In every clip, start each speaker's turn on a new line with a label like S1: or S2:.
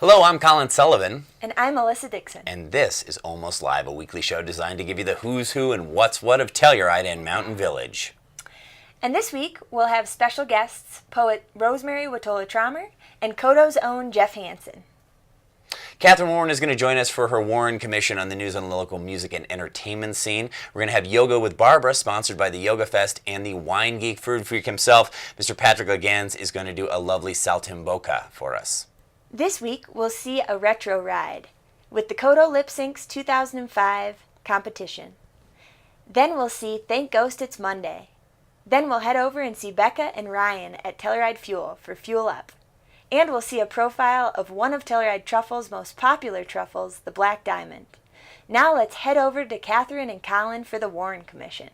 S1: Hello, I'm Colin Sullivan.
S2: And I'm Melissa Dixon.
S1: And this is Almost Live, a weekly show designed to give you the who's who and what's what of Telluride and Mountain Village.
S2: And this week, we'll have special guests, poet Rosemary Watola-Traumer and KOTO's own Jeff Hansen.
S1: Catherine Warren is going to join us for her Warren Commission on the news on the local music and entertainment scene. We're going to have Yoga with Barbara, sponsored by the Yoga Fest and the Wine Geek Food Freak himself. Mr. Patrick Legans is going to do a lovely Saltimbocca for us.
S2: This week, we'll see a retro ride with the KOTO Lip Sync's 2005 competition. Then we'll see Thank Ghost It's Monday. Then we'll head over and see Becca and Ryan at Telluride Fuel for Fuel Up. And we'll see a profile of one of Telluride Truffle's most popular truffles, the Black Diamond. Now let's head over to Catherine and Colin for the Warren Commission.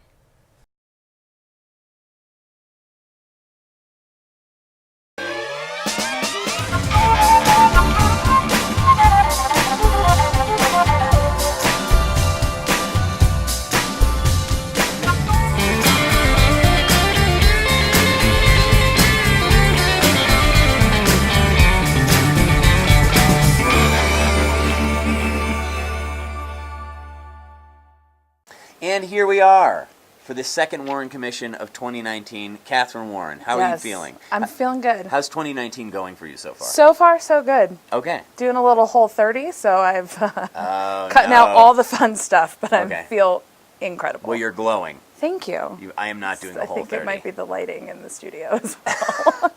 S1: And here we are for the second Warren Commission of 2019. Catherine Warren, how are you feeling?
S3: I'm feeling good.
S1: How's 2019 going for you so far?
S3: So far, so good.
S1: Okay.
S3: Doing a little Whole30, so I've cutting out all the fun stuff, but I feel incredible.
S1: Well, you're glowing.
S3: Thank you.
S1: I am not doing the Whole30.
S3: I think it might be the lighting in the studio as well.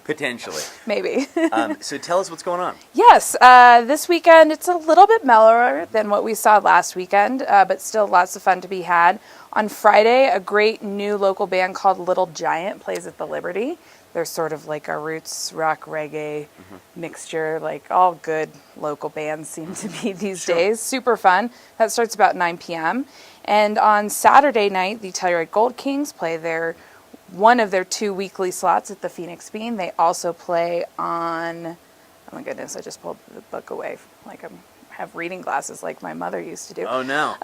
S1: Potentially.
S3: Maybe.
S1: So tell us what's going on.
S3: Yes, this weekend it's a little bit mellower than what we saw last weekend, but still lots of fun to be had. On Friday, a great new local band called Little Giant plays at the Liberty. They're sort of like a roots rock reggae mixture, like all good local bands seem to be these days. Super fun. That starts about 9 p.m. And on Saturday night, the Telluride Gold Kings play one of their 2 weekly slots at the Phoenix Bean. They also play on, oh my goodness, I just pulled the book away like I have reading glasses like my mother used to do.
S1: Oh no.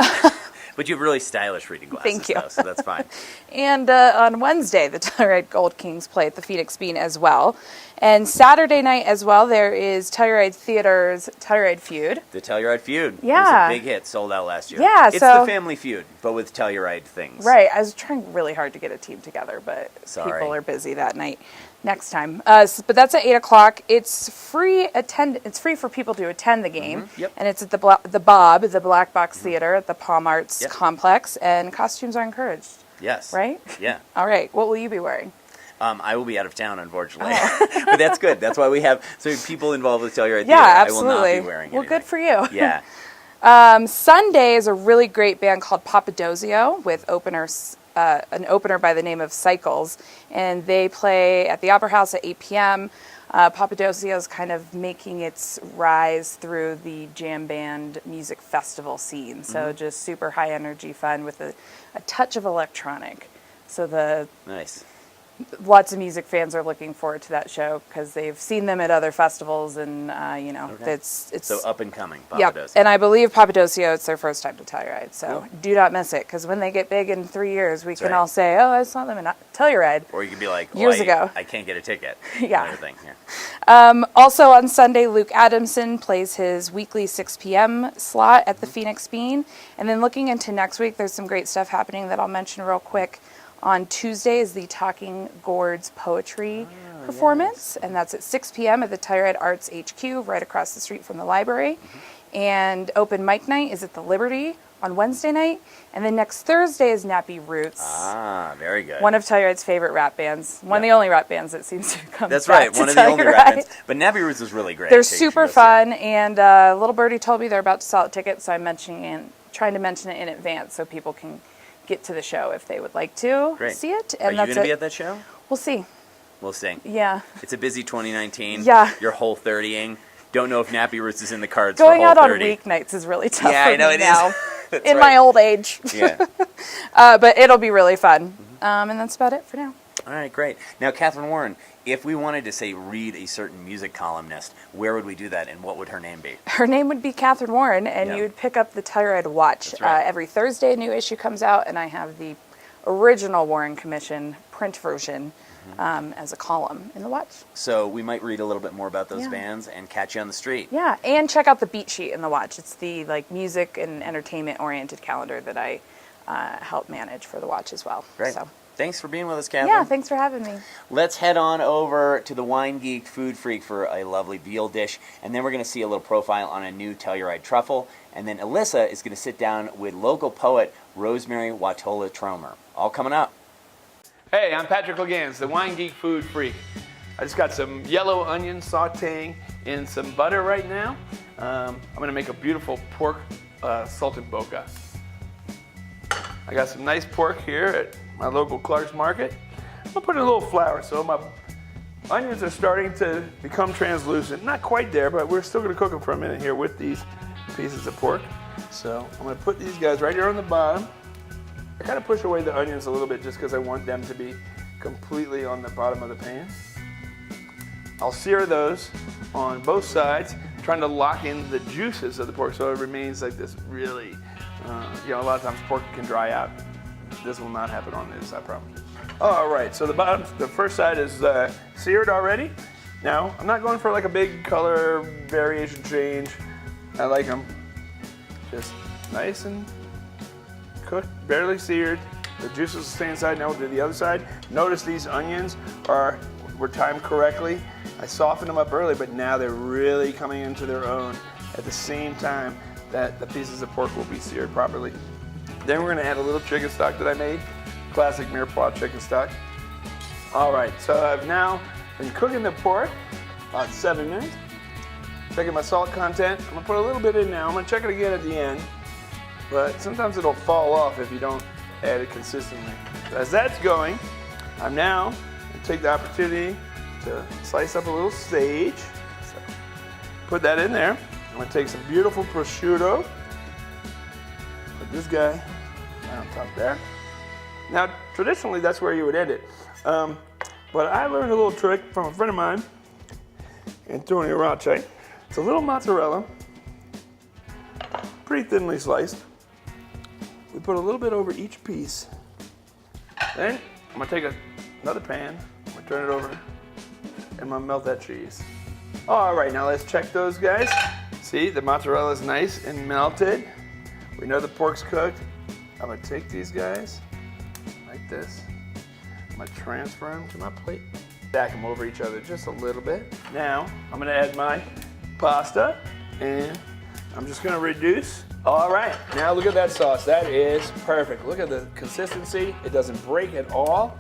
S1: But you have really stylish reading glasses.
S3: Thank you.
S1: Though, so that's fine.
S3: And on Wednesday, the Telluride Gold Kings play at the Phoenix Bean as well. And Saturday night as well, there is Telluride Theater's Telluride Feud.
S1: The Telluride Feud.
S3: Yeah.
S1: It was a big hit, sold out last year.
S3: Yeah,
S1: it's the family feud, but with Telluride things.
S3: Right. I was trying really hard to get a team together, but people are busy that night. Next time. But that's at 8 o'clock. It's free It's free for people to attend the game.
S1: Yep.
S3: And it's at the Bob, the Black Box Theater at the Palm Arts Complex, and costumes are encouraged.
S1: Yes.
S3: Right?
S1: Yeah.
S3: All right. What will you be wearing?
S1: I will be out of town, unfortunately. But that's good. That's why we have people involved with Telluride Theater.
S3: Absolutely.
S1: I will not be wearing anything.
S3: Well, good for you.
S1: Yeah.
S3: Sunday is a really great band called Papadosio with an opener by the name of Cycles, and they play at the Opera House at 8 p.m. Papadosio is kind of making its rise through the jam band music festival scene, so just super high energy fun with a touch of electronic. So
S1: Nice.
S3: Lots of music fans are looking forward to that show because they've seen them at other festivals, and it's
S1: so up and coming.
S3: Papadosio. And I believe Papadosio, it's their first time to Telluride, so do not miss it, because when they get big in 3 years, we can all say, "Oh, I saw them in Telluride."
S1: Or you can be like,
S3: years ago.
S1: I can't get a ticket.
S3: Yeah.
S1: Yeah.
S3: Also on Sunday, Luke Adamson plays his weekly 6 p.m. slot at the Phoenix Bean, and then looking into next week, there's some great stuff happening that I'll mention real quick. On Tuesday is the Talking Gourds poetry performance, and that's at 6 p.m. at the Telluride Arts HQ, right across the street from the library. And open mic night is at the Liberty on Wednesday night, and then next Thursday is Nappy Roots.
S1: Ah, very good.
S3: One of Telluride's favorite rap bands. One of the only rap bands that seems to come
S1: That's
S3: back
S1: right,
S3: to
S1: one of the only
S3: Telluride.
S1: rap bands. But Nappy Roots is really great.
S3: They're super fun, and Little Birdie told me they're about to sell out tickets, so I'm trying to mention it in advance so people can get to the show if they would like to see it.
S1: And are you going to be at that show?
S3: We'll see.
S1: We'll see.
S3: Yeah.
S1: It's a busy 2019.
S3: Yeah.
S1: You're Whole30ing. Don't know if Nappy Roots is in the cards
S3: Going
S1: for
S3: out on
S1: Whole30.
S3: weeknights is really tough
S1: Yeah,
S3: for
S1: I know
S3: me
S1: it
S3: now.
S1: is.
S3: In my old age.
S1: Yeah.
S3: But it'll be really fun. And that's about it for now.
S1: All right, great. Now, Catherine Warren, if we wanted to, say, read a certain music columnist, where would we do that, and what would her name be?
S3: Her name would be Catherine Warren, and you would pick up the Telluride Watch.
S1: That's right.
S3: Every Thursday, a new issue comes out, and I have the original Warren Commission print version as a column in the watch.
S1: So we might read a little bit more about those
S3: Yeah.
S1: bands and catch you on the street.
S3: Yeah, and check out the beat sheet in the watch. It's the music and entertainment oriented calendar that I help manage for the watch as well.
S1: Great.
S3: So,
S1: Thanks for being with us, Catherine.
S3: yeah, thanks for having me.
S1: Let's head on over to the Wine Geek Food Freak for a lovely veal dish, and then we're going to see a little profile on a new Telluride truffle, and then Alyssa is going to sit down with local poet Rosemary Watola Tromer. All coming up.
S4: Hey, I'm Patrick Legans, the Wine Geek Food Freak. I just got some yellow onion sauteing in some butter right now. I'm gonna make a beautiful pork saltimbocca. I got some nice pork here at my local Clark's Market. I'll put in a little flour so my onions are starting to become translucent. Not quite there, but we're still gonna cook them for a minute here with these pieces of pork. So I'm gonna put these guys right here on the bottom. I kind of push away the onions a little bit just because I want them to be completely on the bottom of the pan. I'll sear those on both sides, trying to lock in the juices of the pork so it remains like this really, a lot of times pork can dry out. This will not happen on this, I promise. All right, so the first side is seared already. Now, I'm not going for like a big color variation change. I like them just nice and cooked, barely seared. The juices will stay inside. Now we'll do the other side. Notice these onions were timed correctly. I softened them up early, but now they're really coming into their own at the same time that the pieces of pork will be seared properly. Then we're gonna add a little chicken stock that I made, classic mirepoix chicken stock. All right, so I've now been cooking the pork about 7 minutes. Checking my salt content. I'm gonna put a little bit in now. I'm gonna check it again at the end. But sometimes it'll fall off if you don't add it consistently. As that's going, I'm now going to take the opportunity to slice up a little sage. So put that in there. I'm going to take some beautiful prosciutto. Put this guy on top there. Now, traditionally, that's where you would end it. But I learned a little trick from a friend of mine, Antonio Rache. It's a little mozzarella, pretty thinly sliced. We put a little bit over each piece. Then I'm gonna take another pan, I'm gonna turn it over, and I'm gonna melt that cheese. All right, now let's check those guys. See, the mozzarella is nice and melted. We know the pork's cooked. I'm gonna take these guys like this. I'm gonna transfer them to my plate. Stack them over each other just a little bit. Now, I'm gonna add my pasta, and I'm just gonna reduce. All right, now look at that sauce. That is perfect. Look at the consistency. It doesn't break at all.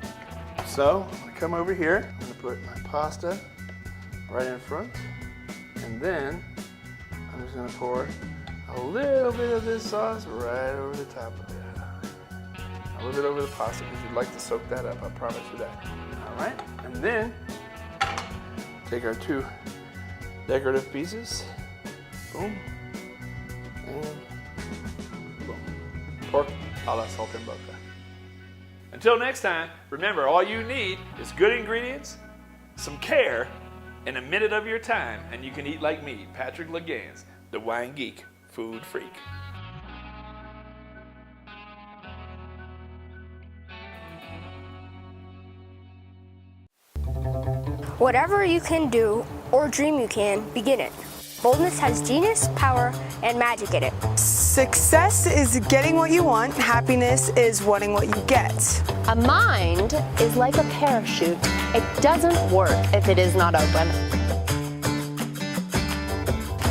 S4: So, I'm gonna come over here. I'm gonna put my pasta right in front. And then, I'm just gonna pour a little bit of this sauce right over the top of it. A little bit over the pasta because you'd like to soak that up, I promise you that. All right, and then, take our 2 decorative pieces. Boom. And boom. Pork a la saltimbocca. Until next time, remember all you need is good ingredients, some care, and a minute of your time, and you can eat like me, Patrick Legans, the Wine Geek Food Freak.
S5: Whatever you can do or dream you can, begin it. Boldness has genius, power, and magic in it.
S6: Success is getting what you want. Happiness is wanting what you get.
S7: A mind is like a parachute. It doesn't work if it is not open.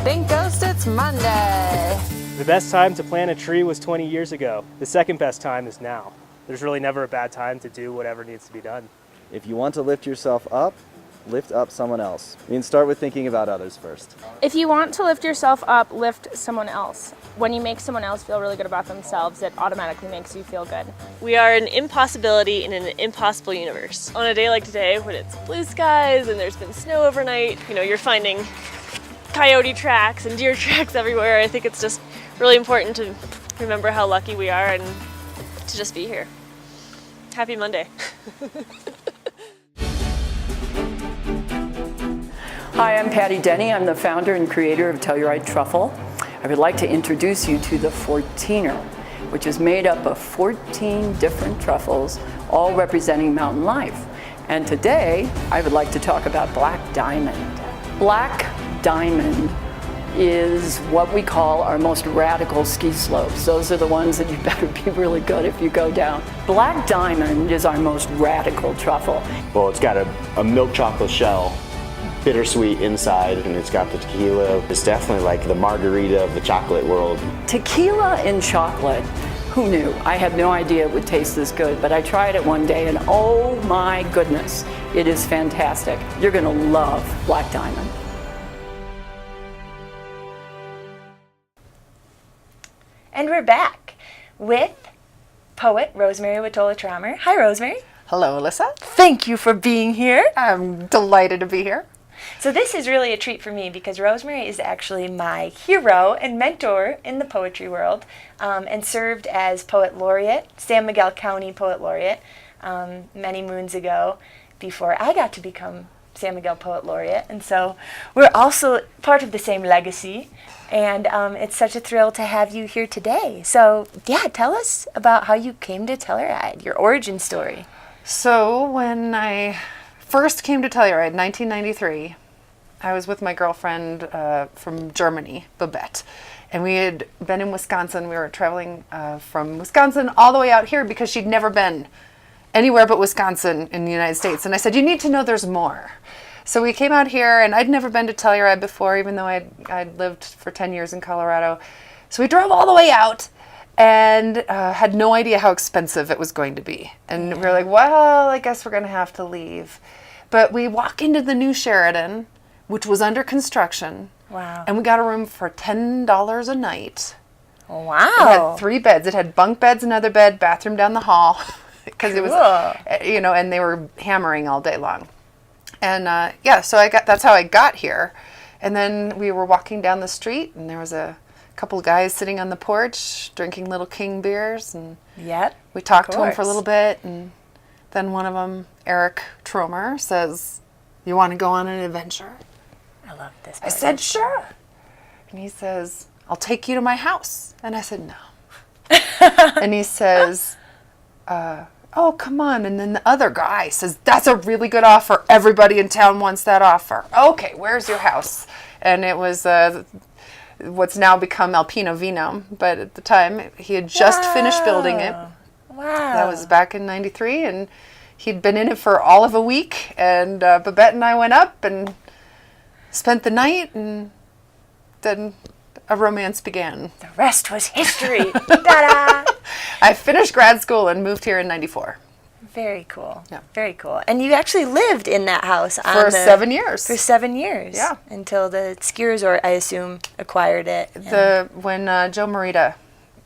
S3: Thank Ghost it's Monday.
S8: The best time to plant a tree was 20 years ago. The second best time is now. There's really never a bad time to do whatever needs to be done.
S9: If you want to lift yourself up, lift up someone else. I mean, start with thinking about others first.
S10: If you want to lift yourself up, lift someone else. When you make someone else feel really good about themselves, it automatically makes you feel good.
S11: We are an impossibility in an impossible universe. On a day like today, when it's blue skies and there's been snow overnight, you're finding coyote tracks and deer tracks everywhere. I think it's just really important to remember how lucky we are and to just be here. Happy Monday.
S12: Hi, I'm Patty Denny. I'm the founder and creator of Telluride Truffle. I would like to introduce you to the 14er, which is made up of 14 different truffles, all representing mountain life. And today, I would like to talk about Black Diamond. Black Diamond is what we call our most radical ski slopes. Those are the ones that you better be really good if you go down. Black Diamond is our most radical truffle.
S13: Well, it's got a milk chocolate shell, bittersweet inside, and it's got the tequila. It's definitely like the margarita of the chocolate world.
S12: Tequila and chocolate, who knew? I had no idea it would taste this good, but I tried it one day and oh my goodness, it is fantastic. You're gonna love Black Diamond.
S2: And we're back with poet Rosemary Watola-Trommer. Hi, Rosemary.
S14: Hello, Alyssa.
S2: Thank you for being here.
S14: I'm delighted to be here.
S2: So this is really a treat for me because Rosemary is actually my hero and mentor in the poetry world, and served as Poet Laureate, San Miguel County Poet Laureate, many moons ago before I got to become San Miguel Poet Laureate. And so we're also part of the same legacy. And it's such a thrill to have you here today. So, yeah, tell us about how you came to Telluride, your origin story.
S14: So, when I first came to Telluride in 1993, I was with my girlfriend from Germany, Babette. And we had been in Wisconsin. We were traveling from Wisconsin all the way out here because she'd never been anywhere but Wisconsin in the United States. And I said, you need to know there's more. So we came out here, and I'd never been to Telluride before, even though I'd lived for 10 years in Colorado. So we drove all the way out and had no idea how expensive it was going to be. And we were like, well, I guess we're going to have to leave. But we walk into the new Sheraton, which was under construction.
S2: Wow.
S14: And we got a room for $10 a night.
S2: Wow.
S14: It had 3 beds. It had bunk beds, another bed, bathroom down the hall. Because it was, and they were hammering all day long. And so that's how I got here. And then we were walking down the street, and there was a couple of guys sitting on the porch drinking Little King beers, and we talked to them for a little bit, and then one of them, Eric Tromer, says, "You want to go on an adventure?"
S2: I love this.
S14: I said, "Sure." And he says, "I'll take you to my house." And I said, "No." And he says, "Oh, come on." And then the other guy says, "That's a really good offer. Everybody in town wants that offer." "Okay, where's your house?" And it was what's now become Alpino Vino. But at the time, he had just finished building it.
S2: Wow.
S14: That was back in 93. And he'd been in it for all of a week. And Babette and I went up and spent the night. And then a romance began.
S2: The rest was history. Ta-da!
S14: I finished grad school and moved here in 94.
S2: Very cool. Yeah. Very cool. And you actually lived in that house
S14: for 7 years.
S2: For 7 years.
S14: Yeah.
S2: Until the ski resort, I assume, acquired it.
S14: When Joe Morita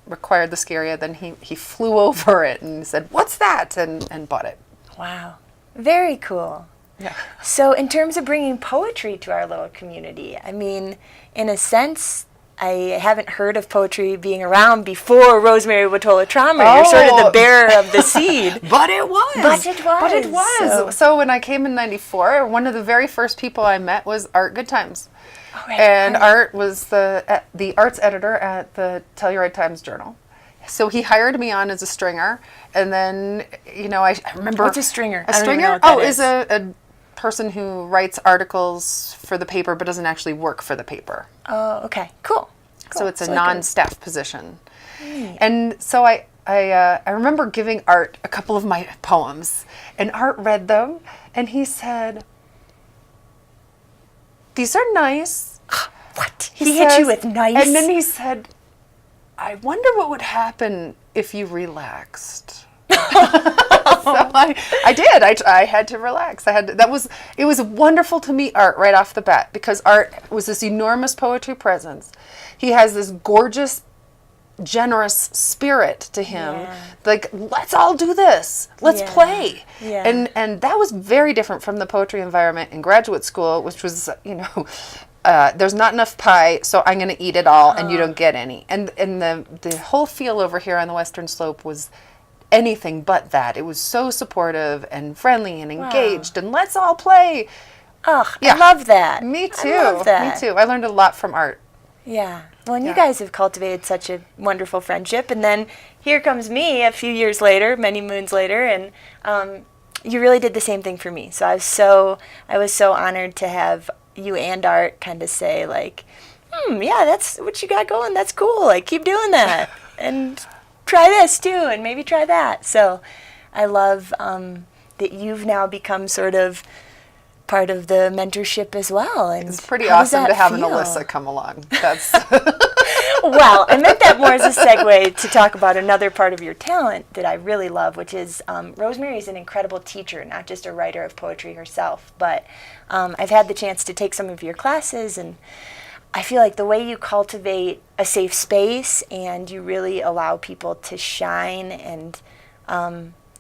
S14: acquired the ski area, then he flew over it and said, "What's that?" and bought it.
S2: Wow. Very cool.
S14: Yeah.
S2: So in terms of bringing poetry to our little community, I mean, in a sense, I haven't heard of poetry being around before Rosemary Watola-Trommer. You're sort of the bearer of the seed.
S14: But it was.
S2: But it was.
S14: But it was. So when I came in 94, one of the very first people I met was Art Goodtimes.
S2: Oh, right.
S14: And Art was the arts editor at the Telluride Times Journal. So he hired me on as a stringer. And then, I remember...
S2: What's a stringer?
S14: A stringer? Is a person who writes articles for the paper but doesn't actually work for the paper.
S2: Oh, okay. Cool.
S14: So it's a non-staff position. And so I remember giving Art a couple of my poems, and Art read them, and he said, "These are nice."
S2: What? He hit you with nice?
S14: And then he said, "I wonder what would happen if you relaxed." So I did. I had to relax. It was wonderful to meet Art right off the bat, because Art was this enormous poetry presence. He has this gorgeous, generous spirit to him.
S2: Yeah.
S14: Like, let's all do this. Let's play.
S2: Yeah.
S14: And that was very different from the poetry environment in graduate school, which was, there's not enough pie, so I'm going to eat it all, and you don't get any. And the whole feel over here on the Western Slope was anything but that. It was so supportive and friendly and engaged, and let's all play.
S2: Oh, yeah. I love that.
S14: Me too.
S2: I love that.
S14: Me too. I learned a lot from Art.
S2: Yeah. Well, and you guys have cultivated such a wonderful friendship, and then here comes me a few years later, many moons later, and you really did the same thing for me. So I was so honored to have you and Art kind of say like, yeah, that's what you got going. That's cool. Like, keep doing that, and try this too, and maybe try that. So I love that you've now become sort of part of the mentorship as well. And
S14: it's pretty
S2: how does
S14: awesome
S2: that
S14: to have an
S2: feel?
S14: Alyssa come along. That's
S2: Well, I meant that more as a segue to talk about another part of your talent that I really love, which is Rosemary is an incredible teacher, not just a writer of poetry herself, but I've had the chance to take some of your classes, and I feel like the way you cultivate a safe space and you really allow people to shine, and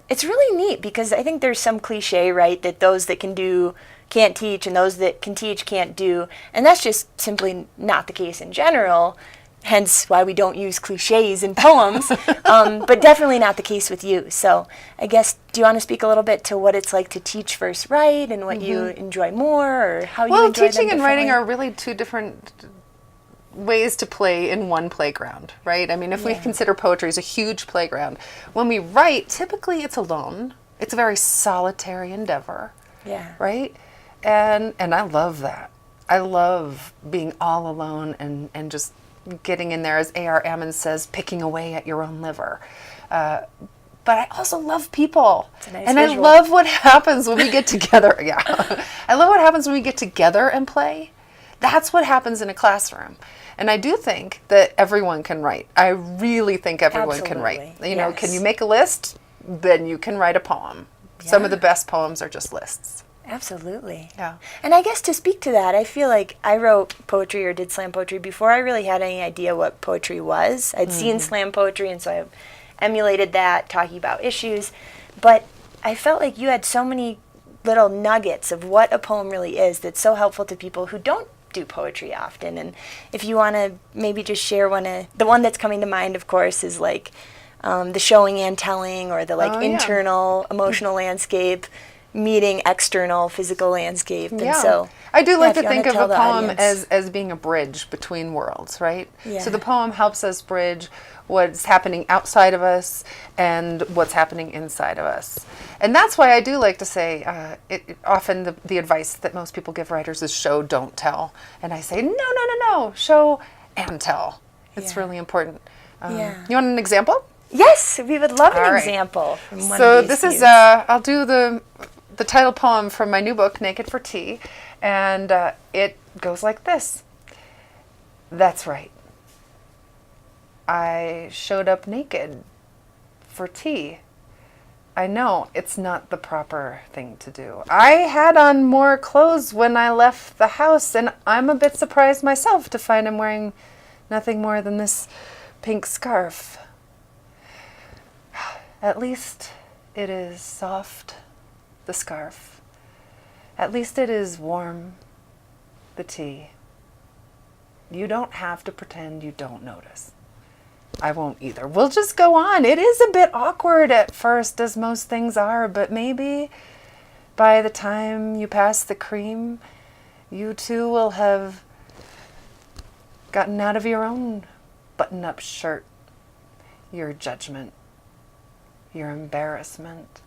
S2: it's really neat because I think there's some cliche, right, that those that can do can't teach and those that can teach can't do, and that's just simply not the case in general. Hence why we don't use cliches in poems, but definitely not the case with you. So I guess, do you want to speak a little bit to what it's like to teach versus write and what you enjoy more, or how you enjoy them
S14: Well, teaching and writing
S2: differently?
S14: are really two different ways to play in one playground, right? I mean, if we consider poetry as a huge playground, when we write, typically it's alone. It's a very solitary endeavor, right? And I love that. I love being all alone and just getting in there, as A.R. Ammon says, picking away at your own liver. But I also love people.
S2: Nice
S14: and
S2: visual.
S14: I love what happens when we get together. Yeah. I love what happens when we get together and play. That's what happens in a classroom. And I do think that everyone can write. I really think everyone can write. You know, can you make a list? Then you can write a poem. Some of the best poems are just lists.
S2: Absolutely.
S14: Yeah.
S2: And I guess to speak to that, I feel like I wrote poetry or did slam poetry before I really had any idea what poetry was. I'd seen slam poetry, and so I emulated that, talking about issues. But I felt like you had so many little nuggets of what a poem really is that's so helpful to people who don't do poetry often. And if you want to maybe just share the one that's coming to mind, of course, is like the showing and telling, or the internal emotional landscape meeting external physical landscape. And so
S14: I do like
S2: if
S14: to
S2: you wanna
S14: think of
S2: tell
S14: a
S2: the
S14: poem
S2: audience.
S14: as being a bridge between worlds, right?
S2: Yeah.
S14: So the poem helps us bridge what's happening outside of us and what's happening inside of us. And that's why I do like to say, often the advice that most people give writers is show, don't tell. And I say, no, show and tell. It's really important. You want an example?
S2: Yes, we would love an
S14: All right.
S2: example from one
S14: So
S2: of these
S14: this is,
S2: views.
S14: I'll do the title poem from my new book, Naked for Tea, and it goes like this. That's right. I showed up naked for tea. I know it's not the proper thing to do. I had on more clothes when I left the house, and I'm a bit surprised myself to find I'm wearing nothing more than this pink scarf. At least it is soft, the scarf. At least it is warm, the tea. You don't have to pretend you don't notice. I won't either. We'll just go on. It is a bit awkward at first, as most things are, but maybe by the time you pass the cream, you too will have gotten out of your own button-up shirt, your judgment, your embarrassment,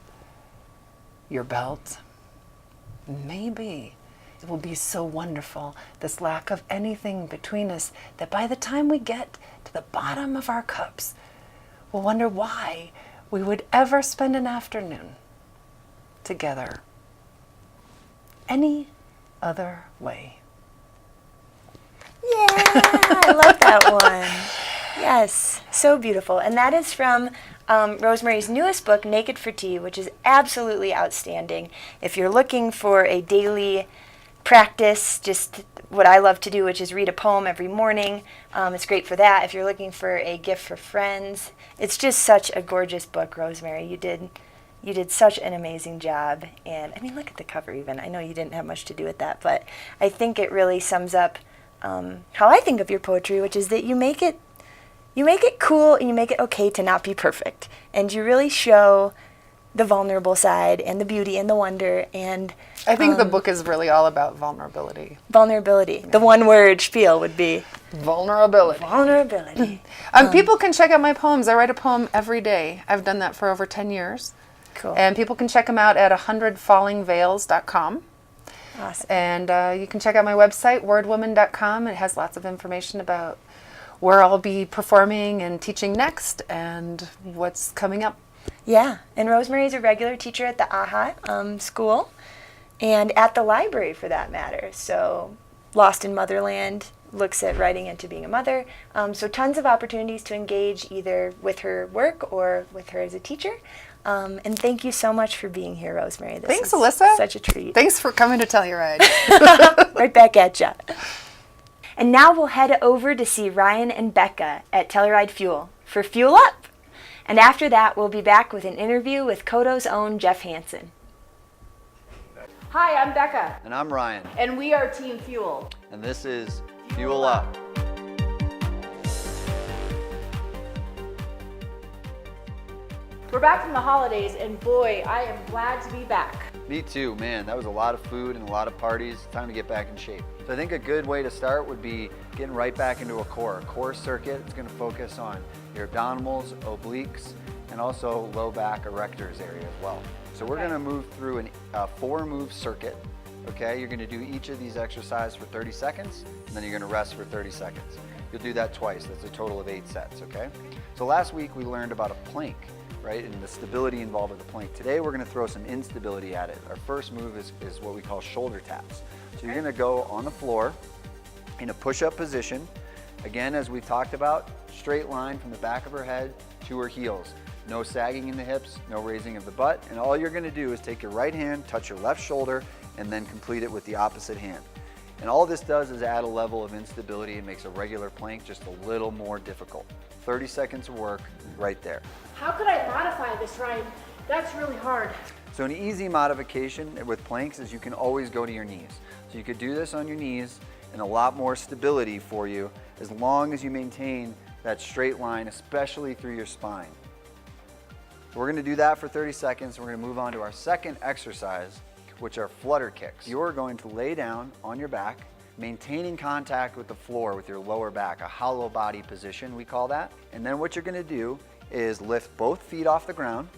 S14: your belt. Maybe it will be so wonderful, this lack of anything between us, that by the time we get to the bottom of our cups, we'll wonder why we would ever spend an afternoon together any other way.
S2: Yeah, I love that one. Yes, so beautiful. And that is from Rosemary's newest book, Naked for Tea, which is absolutely outstanding. If you're looking for a daily practice, just what I love to do, which is read a poem every morning, it's great for that. If you're looking for a gift for friends, it's just such a gorgeous book, Rosemary. You did such an amazing job. And I mean, look at the cover even. I know you didn't have much to do with that, but I think it really sums up how I think of your poetry, which is that you make it cool and you make it okay to not be perfect. And you really show the vulnerable side and the beauty and the wonder. And
S14: I think the book is really all about vulnerability.
S2: Vulnerability. Yeah. The one word spiel would be
S14: vulnerability.
S2: Vulnerability.
S14: People can check out my poems. I write a poem every day. I've done that for over 10 years.
S2: Cool.
S14: And people can check them out at 100fallingveils.com.
S2: Awesome.
S14: And you can check out my website, wordwoman.com. It has lots of information about where I'll be performing and teaching next and what's coming up.
S2: Yeah, and Rosemary's a regular teacher at the AHA school and at the library for that matter. So Lost in Motherland looks at writing into being a mother. So tons of opportunities to engage either with her work or with her as a teacher. And thank you so much for being here, Rosemary. This
S14: Thanks,
S2: is
S14: Alyssa.
S2: Such a treat.
S14: Thanks for coming to Telluride.
S2: Right back at ya. And now we'll head over to see Ryan and Becca at Telluride Fuel for Fuel Up. And after that, we'll be back with an interview with KOTO's own Jeff Hansen.
S3: Hi, I'm Becca,
S9: And I'm Ryan,
S3: and we are Team Fuel.
S9: and this is Fuel Up.
S3: We're back from the holidays, and boy, I am glad to be back.
S9: Me too, man. That was a lot of food and a lot of parties. Time to get back in shape. So I think a good way to start would be getting right back into a core circuit. It's going to focus on your abdominals, obliques, and also low back erectors area as well. So we're going to move through a 4-move circuit. Okay, you're going to do each of these exercises for 30 seconds, and then you're going to rest for 30 seconds. You'll do that twice. That's a total of 8 sets. Okay. So last week we learned about a plank, right, and the stability involved with the plank. Today we're going to throw some instability at it. Our first move is what we call shoulder taps. So you're going to go on the floor in a push-up position. Again, as we talked about, straight line from the back of her head to her heels. No sagging in the hips, no raising of the butt, and all you're going to do is take your right hand, touch your left shoulder, and then complete it with the opposite hand. And all this does is add a level of instability and makes a regular plank just a little more difficult. 30 seconds of work right there.
S10: How could I modify this, Ryan? That's really hard.
S9: So an easy modification with planks is you can always go to your knees. So you could do this on your knees and a lot more stability for you as long as you maintain that straight line, especially through your spine. So we're going to do that for 30 seconds. We're going to move on to our second exercise, which are flutter kicks. You're going to lay down on your back, maintaining contact with the floor with your lower back, a hollow body position, we call that. And then what you're going to do is lift both feet off the ground,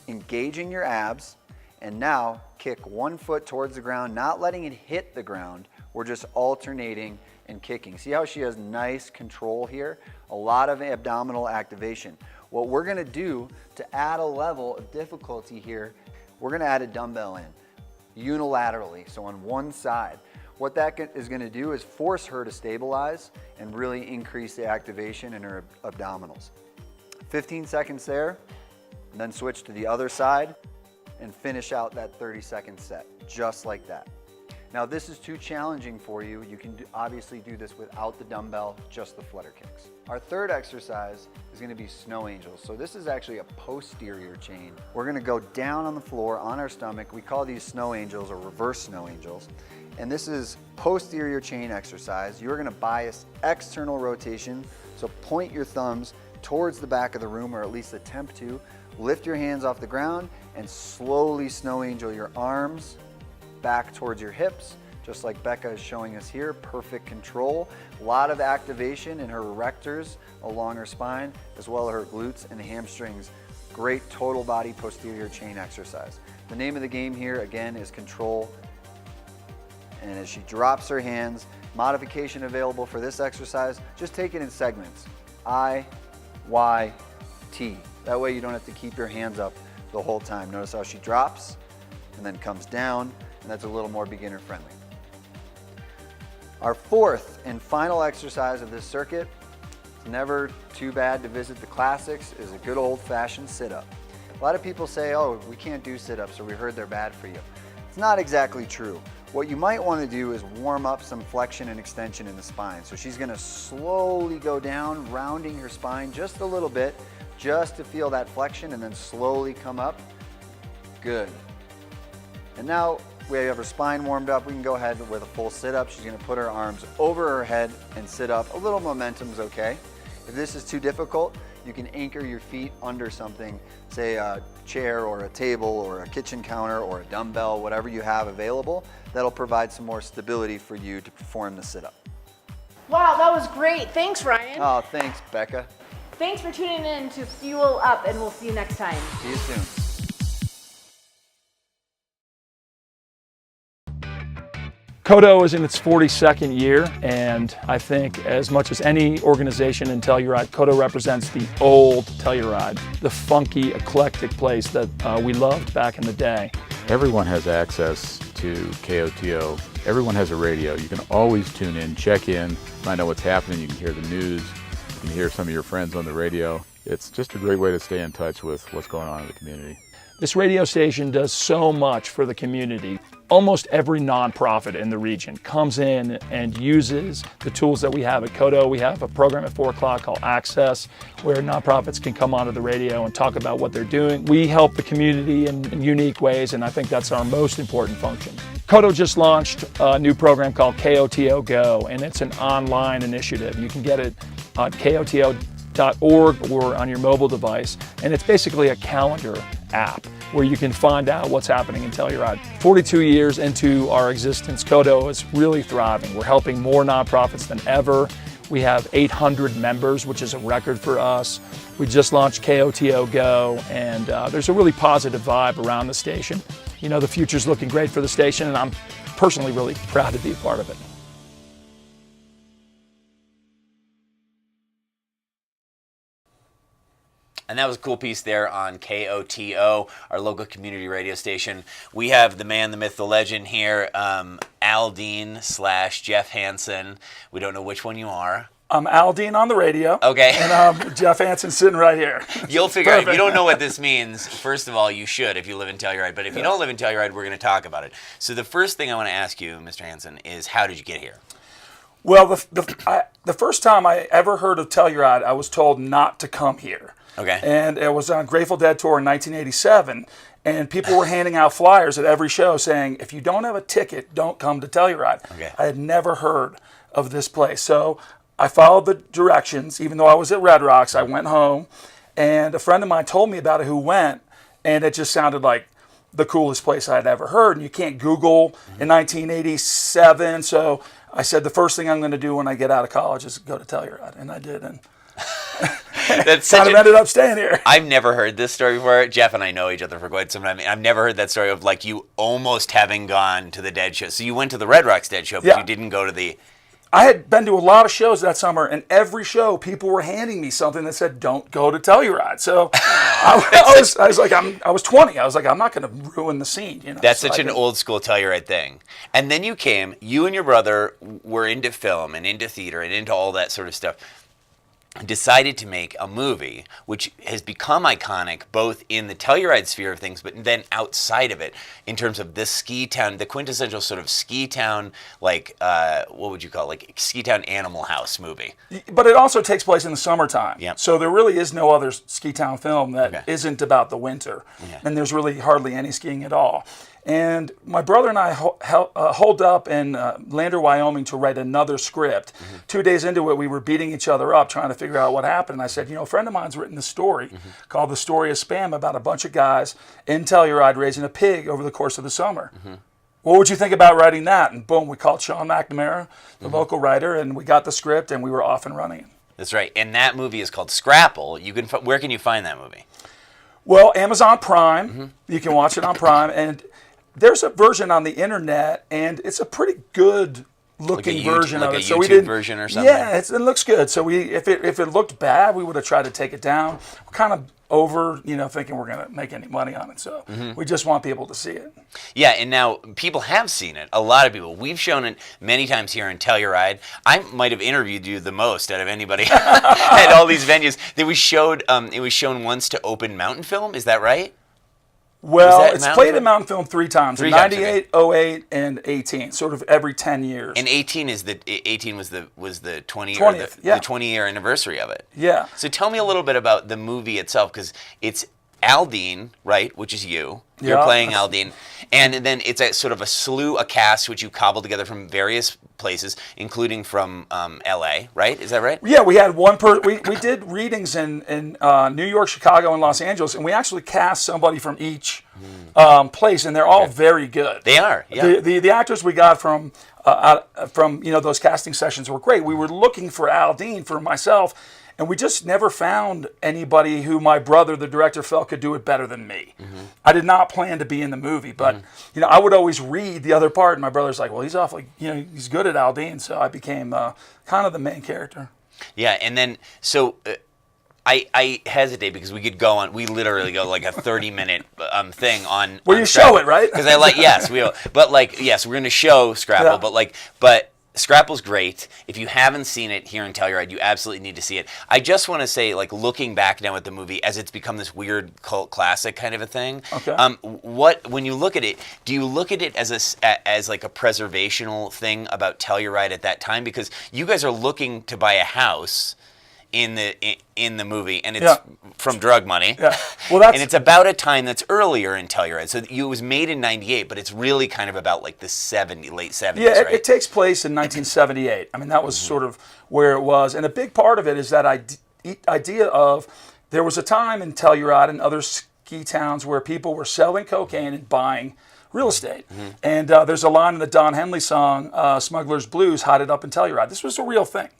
S9: engaging your abs, and now kick one foot towards the ground, not letting it hit the ground. We're just alternating and kicking. See how she has nice control here? A lot of abdominal activation. What we're gonna do to add a level of difficulty here, we're gonna add a dumbbell in unilaterally, so on one side. What that is gonna do is force her to stabilize and really increase the activation in her abdominals. 15 seconds there, and then switch to the other side and finish out that 30-second set, just like that. Now, if this is too challenging for you, you can obviously do this without the dumbbell, just the flutter kicks. Our third exercise is going to be snow angels. So this is actually a posterior chain. We're going to go down on the floor on our stomach. We call these snow angels or reverse snow angels. And this is posterior chain exercise. You're going to bias external rotation. So point your thumbs towards the back of the room, or at least attempt to. Lift your hands off the ground and slowly snow angel your arms back towards your hips, just like Becca is showing us here. Perfect control. A lot of activation in her erectors along her spine, as well as her glutes and hamstrings. Great total body posterior chain exercise. The name of the game here, again, is control. And as she drops her hands, modification available for this exercise, just take it in segments. I, Y, T. That way you don't have to keep your hands up the whole time. Notice how she drops and then comes down, and that's a little more beginner friendly. Our fourth and final exercise of this circuit, it's never too bad to visit the classics, is a good old-fashioned sit-up. A lot of people say, oh, we can't do sit-ups, or we heard they're bad for you. It's not exactly true. What you might want to do is warm up some flexion and extension in the spine. So she's going to slowly go down, rounding her spine just a little bit, just to feel that flexion, and then slowly come up. Good. And now we have her spine warmed up. We can go ahead with a full sit-up. She's going to put her arms over her head and sit up. A little momentum's okay. If this is too difficult, you can anchor your feet under something, say a chair or a table or a kitchen counter or a dumbbell, whatever you have available. That'll provide some more stability for you to perform the sit-up.
S10: Wow, that was great. Thanks, Ryan.
S9: Oh, thanks, Becca.
S15: Thanks for tuning in to Fuel Up, and we'll see you next time.
S9: See you soon.
S16: KOTO is in its 42nd year, and I think as much as any organization in Telluride, KOTO represents the old Telluride, the funky, eclectic place that we loved back in the day.
S17: Everyone has access to KOTO. Everyone has a radio. You can always tune in, check in, find out what's happening. You can hear the news. You can hear some of your friends on the radio. It's just a great way to stay in touch with what's going on in the community.
S16: This radio station does so much for the community. Almost every nonprofit in the region comes in and uses the tools that we have at KOTO. We have a program at 4 o'clock called Access, where nonprofits can come onto the radio and talk about what they're doing. We help the community in unique ways, and I think that's our most important function. KOTO just launched a new program called KOTO Go, and it's an online initiative. You can get it on KOTO.org or on your mobile device, and it's basically a calendar app where you can find out what's happening in Telluride. 42 years into our existence, KOTO is really thriving. We're helping more nonprofits than ever. We have 800 members, which is a record for us. We just launched KOTO Go, and there's a really positive vibe around the station. You know, the future's looking great for the station, and I'm personally really proud to be a part of it.
S1: And that was a cool piece there on KOTO, our local community radio station. We have the man, the myth, the legend here, Al Dean / Jeff Hansen. We don't know which one you are.
S16: I'm Al Dean on the radio.
S1: Okay.
S16: And Jeff Hansen sitting right here.
S1: You'll figure out. If you don't know what this means, first of all, you should if you live in Telluride. But if you don't live in Telluride, we're going to talk about it. So the first thing I want to ask you, Mr. Hansen, is how did you get here?
S16: Well, the first time I ever heard of Telluride, I was told not to come here.
S1: Okay.
S16: And it was on Grateful Dead tour in 1987, and people were handing out flyers at every show saying, if you don't have a ticket, don't come to Telluride.
S1: Okay.
S16: I had never heard of this place. So I followed the directions. Even though I was at Red Rocks, I went home, and a friend of mine told me about it who went, and it just sounded like the coolest place I'd ever heard. And you can't Google in 1987, so I said the first thing I'm going to do when I get out of college is go to Telluride, and I did. And
S1: That's
S16: kind of ended up staying here.
S1: I've never heard this story before. Jeff and I know each other for quite some time. I've never heard that story of like you almost having gone to the Dead show. So you went to the Red Rocks Dead show, but you didn't go to the...
S16: I had been to a lot of shows that summer, and every show people were handing me something that said, don't go to Telluride. So I was 20. I was like, I'm not going to ruin the scene. You know?
S1: That's such an old school Telluride thing. And then you came, you and your brother were into film and into theater and into all that sort of stuff. Decided to make a movie which has become iconic both in the Telluride sphere of things, but then outside of it in terms of this ski town, the quintessential sort of ski town, like what would you call it? Like ski town Animal House movie.
S16: But it also takes place in the summertime.
S1: Yeah.
S16: So there really is no other ski town film that isn't about the winter.
S1: Yeah.
S16: And there's really hardly any skiing at all. And my brother and I holed up in Lander, Wyoming to write another script. 2 days into it, we were beating each other up trying to figure out what happened. And I said, you know, a friend of mine's written this story called The Story of Spam about a bunch of guys in Telluride raising a pig over the course of the summer. What would you think about writing that? And boom, we called Sean McNamara, the local writer, and we got the script and we were off and running.
S1: That's right. And that movie is called Scrapple. You can where can you find that movie?
S16: Well, Amazon Prime. You can watch it on Prime. And there's a version on the internet, and it's a pretty good looking version of it.
S1: So we did version or something.
S16: Yeah, it looks good. So if it looked bad, we would have tried to take it down. We're kind of over, thinking we're going to make any money on it. So we just want people to see it.
S1: Yeah, and now people have seen it. A lot of people. We've shown it many times here in Telluride. I might have interviewed you the most out of anybody at all these venues. It was shown once to Open Mountain Film. Is that right?
S16: Well, it's played at Mountain Film 3 times, in 98, 08, and 18, sort of every 10 years.
S1: And 18 was the
S16: 20th,
S1: the 20-year anniversary of it.
S16: Yeah.
S1: So tell me a little bit about the movie itself, because it's Al Dean, right, which is you. You're playing Al Dean. And then it's a cast which you cobbled together from various places, including from L.A., right? Is that right?
S16: Yeah, we had we did readings in New York, Chicago, and Los Angeles, and we actually cast somebody from each place, and they're all very good.
S1: They are, yeah.
S16: The actors we got from those casting sessions were great. We were looking for Al Dean for myself,
S18: And we just never found anybody who my brother, the director, felt could do it better than me. I did not plan to be in the movie, but you know, I would always read the other part, and my brother's like, well, he's awfully, you know, he's good at Aldine, so I became kind of the main character.
S1: Yeah, and then so I hesitate because we could go on. We literally go like a 30-minute thing on.
S18: Well,
S1: on
S18: you
S1: Scrapple.
S18: show it, right?
S1: Because I like yes, we will. But like yes, we're going to show Scrapple.
S18: Yeah.
S1: But Scrapple's great. If you haven't seen it here in Telluride, you absolutely need to see it. I just want to say, like looking back now at the movie, as it's become this weird cult classic kind of a thing.
S18: Okay.
S1: When you look at it, do you look at it as like a preservational thing about Telluride at that time? Because you guys are looking to buy a house in the movie, and it's from drug money.
S18: Yeah. Well, that's
S1: and it's about a time that's earlier in Telluride. So it was made in '98, but it's really kind of about like the late '70s.
S18: Yeah,
S1: right?
S18: it takes place in 1978. I mean, that was sort of where it was, and a big part of it is that idea of there was a time in Telluride and other ski towns where people were selling cocaine and buying real estate. And there's a line in the Don Henley song, Smuggler's Blues, Hide It Up in Telluride. This was a real thing.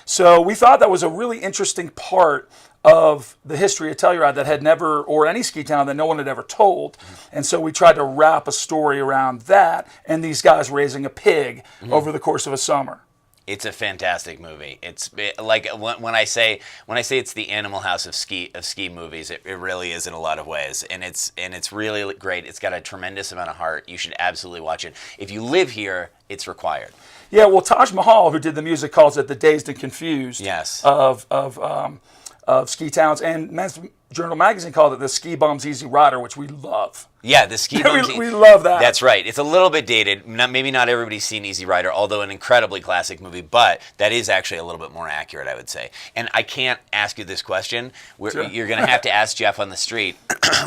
S18: So we thought that was a really interesting part of the history of Telluride that had never, or any ski town that no one had ever told. And so we tried to wrap a story around that and these guys raising a pig over the course of a summer.
S1: It's a fantastic movie. It's like when I say it's the Animal House of ski movies, it really is in a lot of ways, and it's really great. It's got a tremendous amount of heart. You should absolutely watch it. If you live here, it's required.
S18: Yeah, well, Taj Mahal, who did the music, calls it the Dazed and Confused of ski towns, and Men's Journal magazine called it the Ski Bum's Easy Rider, which we love.
S1: Yeah, the Ski Bum's
S18: we love that.
S1: That's right. It's a little bit dated. Maybe not everybody's seen Easy Rider, although an incredibly classic movie, but that is actually a little bit more accurate, I would say. And I can't ask you this question.
S18: Sure.
S1: You're going to have to ask Jeff on the street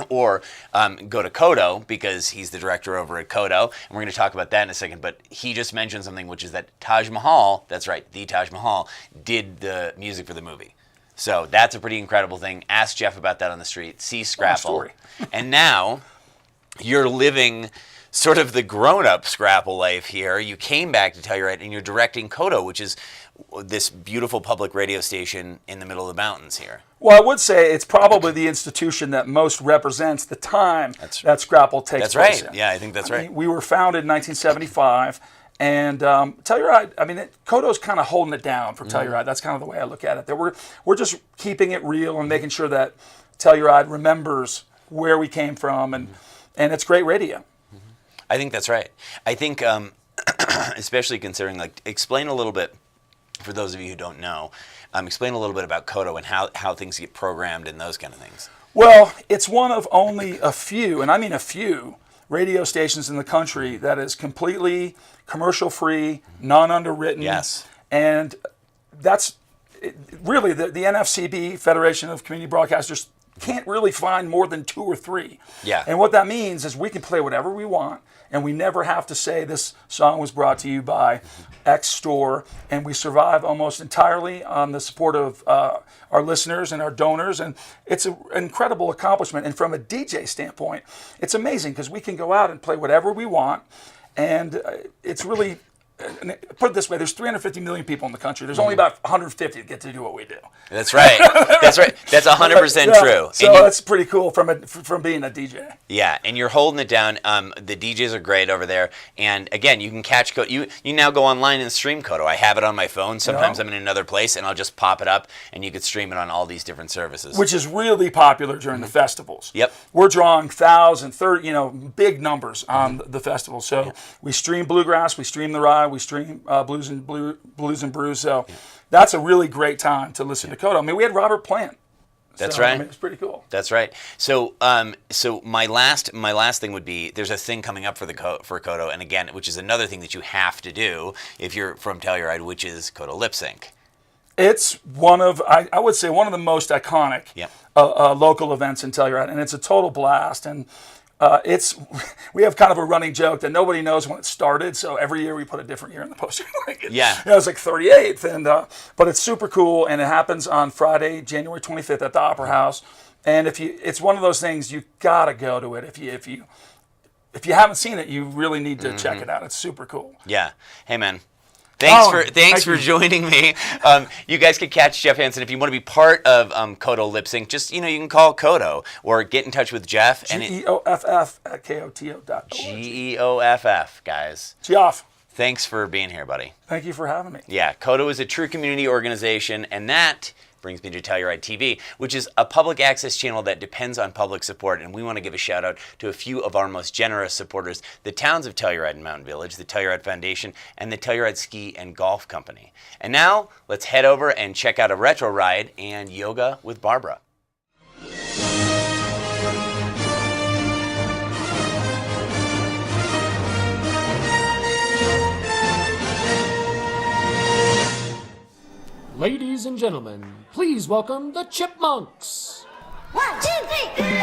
S1: or go to KOTO, because he's the director over at KOTO, and we're going to talk about that in a second. But he just mentioned something, which is that Taj Mahal, that's right, the Taj Mahal, did the music for the movie. So that's a pretty incredible thing. Ask Jeff about that on the street. See Scrapple. And now you're living sort of the grown-up Scrapple life here. You came back to Telluride, and you're directing KOTO, which is this beautiful public radio station in the middle of the mountains here.
S18: Well, I would say it's probably the institution that most represents the time that Scrapple takes place in.
S1: Yeah, I think that's right.
S18: Mean, we were founded in 1975. And Telluride, I mean, KOTO's kind of holding it down for Telluride. That's kind of the way I look at it. That we're just keeping it real and making sure that Telluride remembers where we came from, and it's great radio.
S1: I think that's right. I think, especially considering, like, explain a little bit, for those of you who don't know, explain a little bit about KOTO and how things get programmed and those kind of things.
S18: Well, it's one of only a few, and I mean a few, radio stations in the country that is completely commercial-free, non-underwritten.
S1: Yes.
S18: And that's really the NFCB, Federation of Community Broadcasters, can't really find more than 2 or 3.
S1: Yeah.
S18: And what that means is we can play whatever we want, and we never have to say this song was brought to you by X store, and we survive almost entirely on the support of our listeners and our donors, and it's an incredible accomplishment. And from a DJ standpoint, it's amazing because we can go out and play whatever we want, and it's really, put it this way, there's 350 million people in the country. There's only about 150 that get to do what we do.
S1: That's right. That's right. That's 100% true.
S18: So that's pretty cool from being a DJ.
S1: Yeah, and you're holding it down. The DJs are great over there. And again, you can catch KOTO. You now go online and stream KOTO. I have it on my phone. Sometimes I'm in another place, and I'll just pop it up, and you could stream it on all these different services.
S18: Which is really popular during the festivals.
S1: Yep.
S18: We're drawing 1,000, 30, big numbers on the festival. So we stream bluegrass, we stream the ride, we stream blues and brews. So that's a really great time to listen to KOTO. I mean, we had Robert Plant.
S1: That's
S18: so,
S1: right.
S18: I mean, it's pretty cool.
S1: That's right. So, so my last thing would be, there's a thing coming up for KOTO, and again, which is another thing that you have to do if you're from Telluride, which is KOTO Lip Sync.
S18: It's one of, I would say, one of the most iconic local events in Telluride, and it's a total blast. And we have kind of a running joke that nobody knows when it started, so every year we put a different year in the poster. It's like 38th, and but it's super cool, and it happens on Friday, January 25th at the Opera House. And it's one of those things you gotta go to it. If you haven't seen it, you really need to check it out. It's super cool.
S1: Yeah. Hey man, Thanks for joining me. You guys can catch Jeff Hansen if you want to be part of KOTO Lip Sync. Just you can call KOTO or get in touch with Jeff.
S18: GEOFF at KOTO.org.
S1: GEOFF, guys.
S18: Geoff.
S1: Thanks for being here, buddy.
S18: Thank you for having me.
S1: Yeah, KOTO is a true community organization, and that brings me to Telluride TV, which is a public access channel that depends on public support. And we want to give a shout out to a few of our most generous supporters, the towns of Telluride and Mountain Village, the Telluride Foundation, and the Telluride Ski and Golf Company. And now let's head over and check out a retro ride and yoga with Barbara.
S19: Ladies and gentlemen, please welcome the Chipmunks.
S20: 1, 2, 3.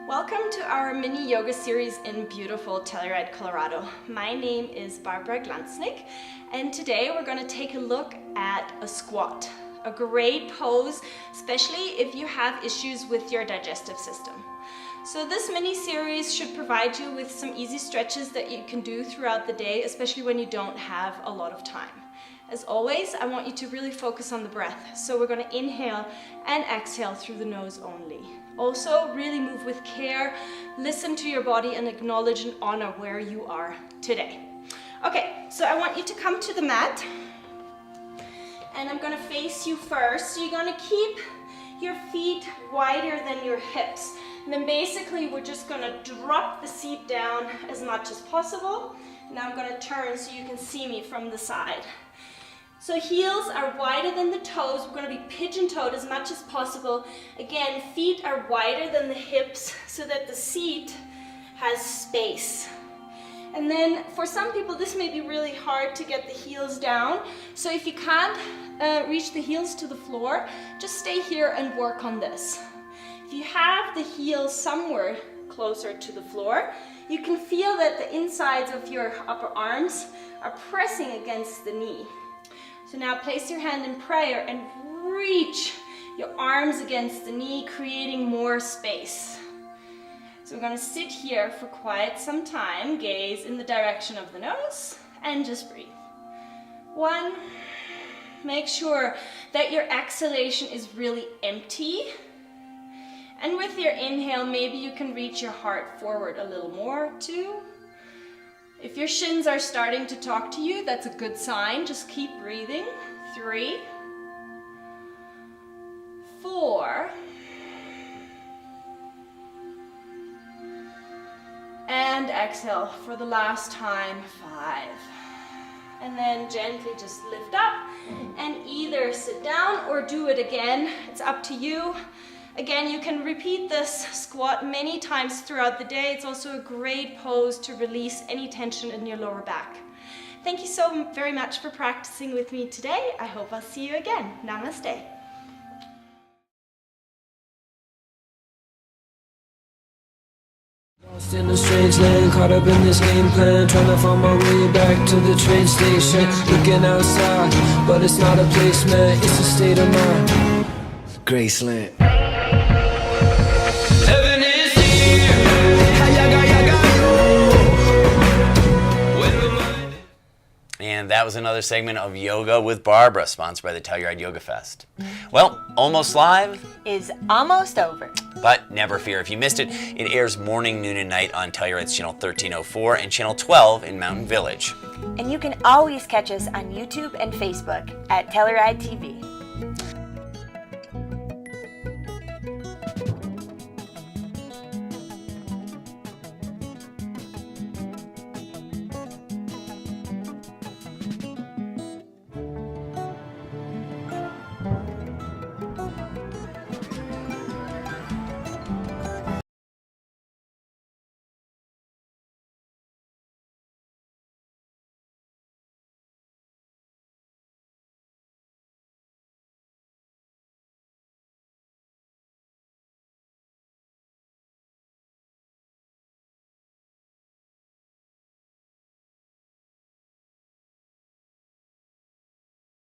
S21: Welcome to our mini yoga series in beautiful Telluride, Colorado. My name is Barbara Glansnick, and today we're going to take a look at a squat. A great pose, especially if you have issues with your digestive system. So this mini series should provide you with some easy stretches that you can do throughout the day, especially when you don't have a lot of time. As always, I want you to really focus on the breath. So we're going to inhale and exhale through the nose only. Also, really move with care, listen to your body, and acknowledge and honor where you are today. Okay, so I want you to come to the mat, and I'm going to face you first. So you're going to keep your feet wider than your hips. And then basically, we're just going to drop the seat down as much as possible. Now I'm going to turn so you can see me from the side. So heels are wider than the toes. We're going to be pigeon-toed as much as possible. Again, feet are wider than the hips so that the seat has space. And then for some people, this may be really hard to get the heels down. So if you can't reach the heels to the floor, just stay here and work on this. If you have the heels somewhere closer to the floor, you can feel that the insides of your upper arms are pressing against the knee. So now place your hand in prayer and reach your arms against the knee, creating more space. So we're going to sit here for quite some time, gaze in the direction of the nose, and just breathe. 1, make sure that your exhalation is really empty. And with with your inhale, maybe you can reach your heart forward a little more. 2, If your shins are starting to talk to you, that's a good sign. Just keep breathing. 3, 4, and exhale for the last time. 5. And then gently just lift up and either sit down or do it again. It's up to you. Again, you can repeat this squat many times throughout the day. It's also a great pose to release any tension in your lower back. Thank you so very much for practicing with me today. I hope I'll see you again. Namaste.
S4: Lost in a strange land, caught up in this game plan, trying to find my way back to the train station. Looking outside, but it's not a placement, it's a state of mind. Graceland. Heaven is here.
S1: And that was another segment of Yoga with Barbara, sponsored by the Telluride Yoga Fest. Well, Almost Live
S2: is almost over.
S1: But never fear, if you missed it, it airs morning, noon, and night on Telluride's channel 1304 and channel 12 in Mountain Village.
S2: And you can always catch us on YouTube and Facebook at Telluride TV.